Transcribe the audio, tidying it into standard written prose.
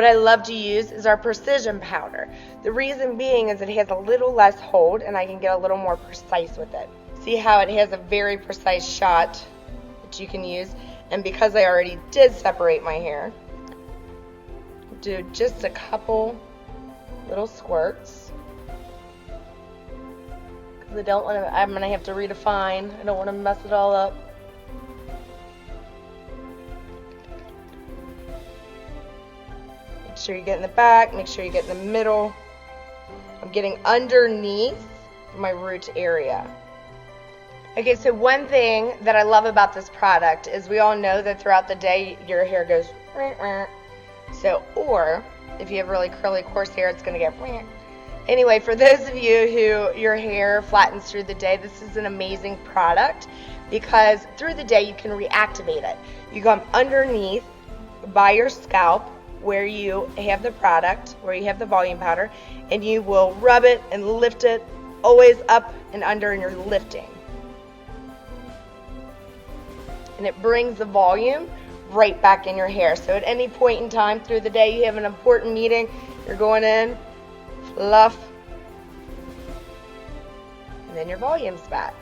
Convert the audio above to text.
I love to use is our precision powder. The reason being is it has a little less hold and I can get a little more precise with it. See how it has a very precise shot that you can use, and because I already did separate my hair, do just a couple little squirts because I don't want to, I'm going to have to redefine. I don't want to mess it all up. Make sure you get in the back, make sure you get in the middle. I'm getting underneath my root area. Okay, so one thing that I love about this product is we all know that throughout the day your hair goes so, or if you have really curly coarse hair, it's going to get anyway. For those of you who your hair flattens through the day, this is an amazing product because through the day you can reactivate it. You come underneath by your scalp where you have the product, where you have the volume powder, and you will rub it and lift it always up and under, and you're lifting. And it brings the volume right back in your hair. So at any point in time through the day, you have an important meeting, you're going in, fluff, and then your volume's back.